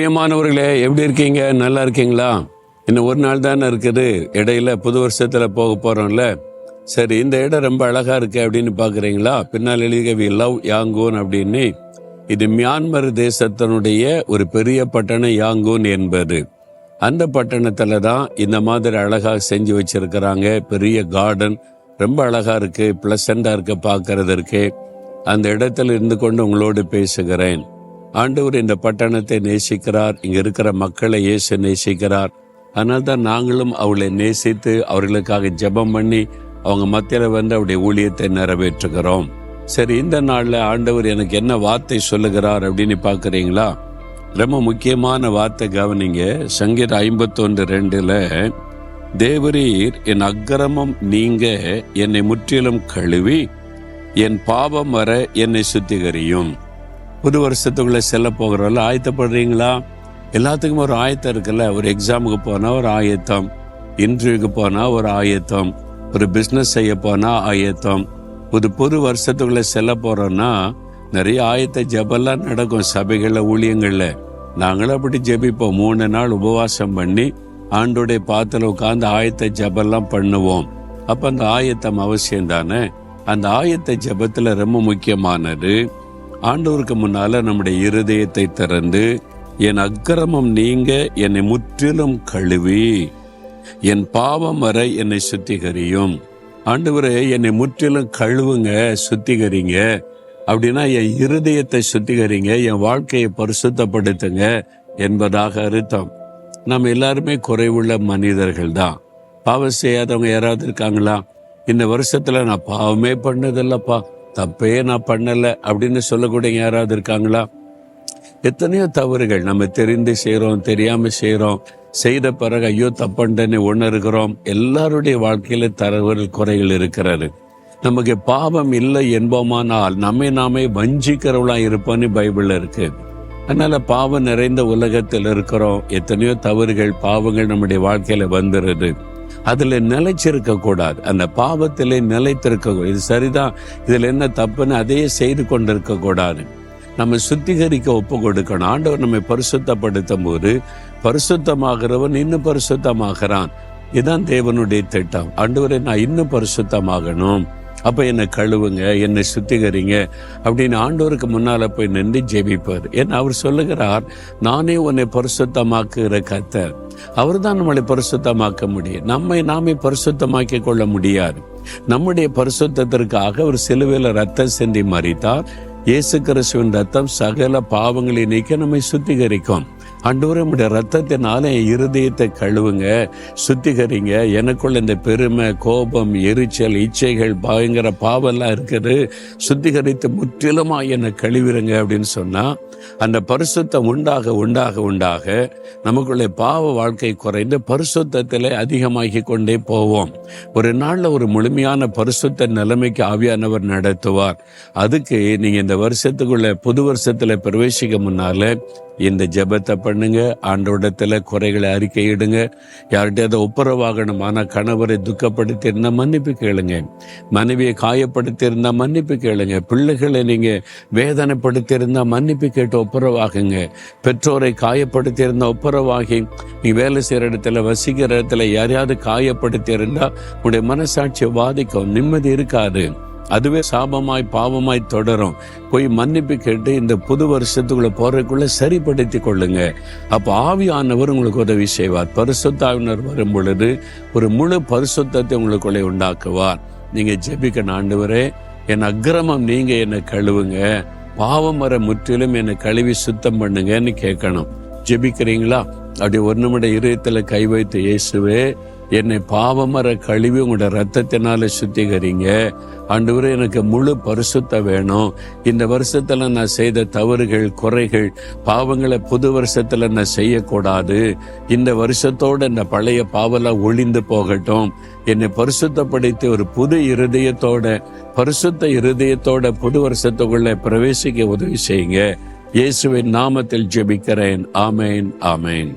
பிரியமானவர்களே, எப்படி இருக்கீங்க? நல்லா இருக்கீங்களா? இன்னும் ஒரு நாள் தானே இருக்குது, இடையில புது வருஷத்துல போக போறோம்ல. சரி, இந்த இடம் ரொம்ப அழகா இருக்கு அப்படின்னு பாக்குறீங்களா? பின்னால் எழுதிய வி லவ் யாங்கூன் அப்படின்னு. இது மியான்மர் தேசத்தினுடைய ஒரு பெரிய பட்டணம் யாங்கூன் என்பது. அந்த பட்டணத்துல தான் இந்த மாதிரி அழகா செஞ்சு வச்சிருக்கிறாங்க. பெரிய கார்டன், ரொம்ப அழகா இருக்கு, பிளசண்டா இருக்கு பார்க்கறதற்கு. அந்த இடத்துல இருந்து கொண்டு உங்களோடு பேசுகிறேன். ஆண்டவர் இந்த பட்டணத்தை நேசிக்கிறார், இங்க இருக்கிற மக்களை இயேசு நேசிக்கிறார். அதனால தான் நாங்களும் அவளை நேசித்து அவர்களுக்காக ஜெபம் பண்ணி அவங்க மத்தியில வந்து அவருடைய ஊழியத்தை நிறைவேற்றுகிறோம். சரி, இந்த நாள்ல ஆண்டவர் எனக்கு என்ன வார்த்தை சொல்லுகிறார் அப்படின்னு பாக்குறீங்களா? ரொம்ப முக்கியமான வார்த்தை கவனிங்க. சங்கீதம் 51:2 தேவரீர் என் அக்கிரமம் நீங்க என்னை முற்றிலும் கழுவி என் பாவம் வர என்னை சுத்திகரியும். புது வருஷத்துக்குள்ள செல்ல போகிறவங்கள ஆயத்தப்படுறீங்களா? எல்லாத்துக்கும் ஒரு ஆயத்தம் இருக்குல்ல. ஒரு எக்ஸாமுக்கு போனா ஒரு ஆயத்தம், இன்டர்வியூக்கு போனா ஒரு ஆயத்தம், ஒரு பிசினஸ் செய்ய போனா ஆயத்தம். புது வருஷத்துக்குள்ள செல்ல போறோம்னா நிறைய ஆயத்த ஜெபெல்லாம் நடக்கும் சபைகள்ல, ஊழியங்கள்ல. நாங்களும் அப்படி ஜெபிப்போம். 3 நாள் உபவாசம் பண்ணி ஆண்டோடைய பாத்துல உட்கார்ந்து ஆயத்த ஜெபெல்லாம் பண்ணுவோம். அப்ப அந்த ஆயத்தம் அவசியம் தானே. அந்த ஆயத்த ஜெபத்துல ரொம்ப முக்கியமானது, ஆண்டவருக்கு முன்னால நம்முடைய இருதயத்தை திறந்து என் அக்கிரமம் நீங்க என்னை முற்றிலும் கழுவி என் பாவம் வரை என்னை சுத்திகரியும். ஆண்டவரே, என்னை முற்றிலும் கழுவுங்க, சுத்திகரிங்க. அப்படின்னா என் இருதயத்தை சுத்திகரிங்க, என் வாழ்க்கையை பரிசுத்தப்படுத்துங்க என்பதாக அர்த்தம். நம்ம எல்லாருமே குறைவுள்ள மனிதர்கள் தான். பாவம் செய்யாதவங்க யாராவது இருக்காங்களா? இந்த வருஷத்துல நான் பாவமே பண்ணதில்லப்பா, தப்பே நான் பண்ணல அப்படின்னு சொல்லக்கூடிய யாராவது இருக்காங்களா? எத்தனையோ தவறுகள் நம்ம தெரிந்து செய்யறோம், தெரியாம செய்யறோம். செய்த பிறகு ஐயோ தப்பண்டன்னு உணர்கிறோம். எல்லாருடைய வாழ்க்கையில தவறுகள், குறைகள் இருக்கிறது. நமக்கு பாவம் இல்லை என்போமானால் நம்மை நாமே வஞ்சிக்கிறவளா இருப்போன்னு பைபிள்ல இருக்கு. அதனால பாவம் நிறைந்த உலகத்தில் இருக்கிறோம். எத்தனையோ தவறுகள், பாவங்கள் நம்முடைய வாழ்க்கையில வந்துருது. அதுல நிலைச்சிருக்க கூடாது, அந்த பாவத்திலே நிலைத்திருக்க. இது சரிதான், இதுல என்ன தப்புன்னு அதையே செய்து கொண்டிருக்க கூடாது. நம்ம சுத்திகரிக்க ஒப்பு கொடுக்கணும். ஆண்டவர் நம்மை பரிசுத்தப்படுத்தும் போது பரிசுத்தமாகிறவன் இன்னும் பரிசுத்தமாகிறான். இதுதான் தேவனுடைய திட்டம். ஆண்டவரை நான் இன்னும் பரிசுத்தமாகணும், அப்ப என்னை கழுவுங்க, என்னை சுத்திகரிங்க அப்படின்னு ஆண்டவருக்கு முன்னால போய் நின்று ஜெபிப்பார். ஏன்னா அவர் சொல்லுகிறார், நானே உன்னை பரிசுத்தமாக்குகிற கர்த்தர். அவர் தான் நம்மளை பரிசுத்தமாக்க முடியும். நம்மை நாமே பரிசுத்தமாக்கி கொள்ள முடியாது. நம்முடைய பரிசுத்தத்திற்காக ஒரு சிலுவையில ரத்தம் சிந்தி மரித்தார். இயேசு கிறிஸ்துவின் ரத்தம் சகல பாவங்களை நீக்க நம்மை சுத்திகரிக்கும். ஆண்டவரே, நம்முடைய ரத்தத்தினால என் இருதயத்தை கழுவுங்க, சுத்திகரிங்க. எனக்குள்ள இந்த பெருமை, கோபம், எரிச்சல், இச்சைகள், பயங்கர பாவெல்லாம் இருக்குது, சுத்திகரித்து முற்றிலுமா என்னை கழுவிருங்க அப்படின்னு சொன்னா அந்த பரிசுத்தம் உண்டாக உண்டாக உண்டாக நமக்குள்ளே பாவ வாழ்க்கை குறைந்து பரிசுத்தத்திலே அதிகமாகி கொண்டே போவோம். ஒரு நாள்ல ஒரு முழுமையான பரிசுத்த நிலைமைக்கு ஆவியானவர் நடத்துவார். அதுக்கு நீங்க இந்த வருஷத்துக்குள்ள, புது வருஷத்துல பிரவேசிக்க முன்னால இந்த ஜெபத்தை பண்ணுங்க. ஆண்டவரிடத்துல குறைகளை அறிக்கையிடுங்க. யார்கிட்டயாவது ஒப்புரவாகணும். ஆனா கணவரை துக்கப்படுத்தி இருந்தா மன்னிப்பு கேளுங்க, மனைவியை காயப்படுத்தி இருந்தா மன்னிப்பு கேளுங்க, பிள்ளைகளை நீங்க வேதனைப்படுத்தி இருந்தா மன்னிப்பு கேட்டு ஒப்புரவாகுங்க, பெற்றோரை காயப்படுத்தி இருந்தா ஒப்புரவாகி, நீ வேலை செய்யற இடத்துல, வசிக்கிற இடத்துல யாரையாவது காயப்படுத்தி இருந்தா உங்களுடைய மனசாட்சியை பாதிக்கும், நிம்மதி இருக்காது. அதுவே சாபமாய் பாவமாய் தொடரும். போய் மன்னிப்பு கேட்டு இந்த புது வருஷத்துக்குள்ள போறதுக்குள்ள சரிப்படுத்தி கொள்ளுங்க. அப்ப ஆவியானவர் உங்களுக்கு உதவி செய்வார். பரிசுத்த ஆவியானவர் வரும் பொழுது ஒரு முழு பரிசுத்தத்தை உங்களுக்குள்ளே உண்டாக்குவார். நீங்க ஜெபிக்கணும், ஆண்டவரே என் அக்கிரமம் நீங்க என்னை கழுவுங்க, பாவம் வர முற்றிலும் என்னை கழுவி சுத்தம் பண்ணுங்கன்னு கேட்கணும். ஜெபிக்கிறீங்களா? அப்படி ஒரு நிமிடம் இதயத்துல கை வைத்து, இயேசுவே என்னை பாவமர கழுவி உங்களோட ரத்தத்தினால சுத்திகரிங்க. ஆண்டவரே, எனக்கு முழு பரிசுத்தம் வேணும். இந்த வருஷத்துல நான் செய்த தவறுகள், குறைகள், பாவங்களை புது வருஷத்துல நான் செய்யக்கூடாது. இந்த வருஷத்தோட இந்த பழைய பாவெல்லாம் ஒளிந்து போகட்டும். என்னை பரிசுத்தப்படுத்தி ஒரு புது இருதயத்தோட, பரிசுத்த இருதயத்தோட புது வருஷத்துக்குள்ள பிரவேசிக்க உதவி செய்யுங்க. இயேசுவின் நாமத்தில் ஜெபிக்கிறேன். ஆமேன், ஆமேன்.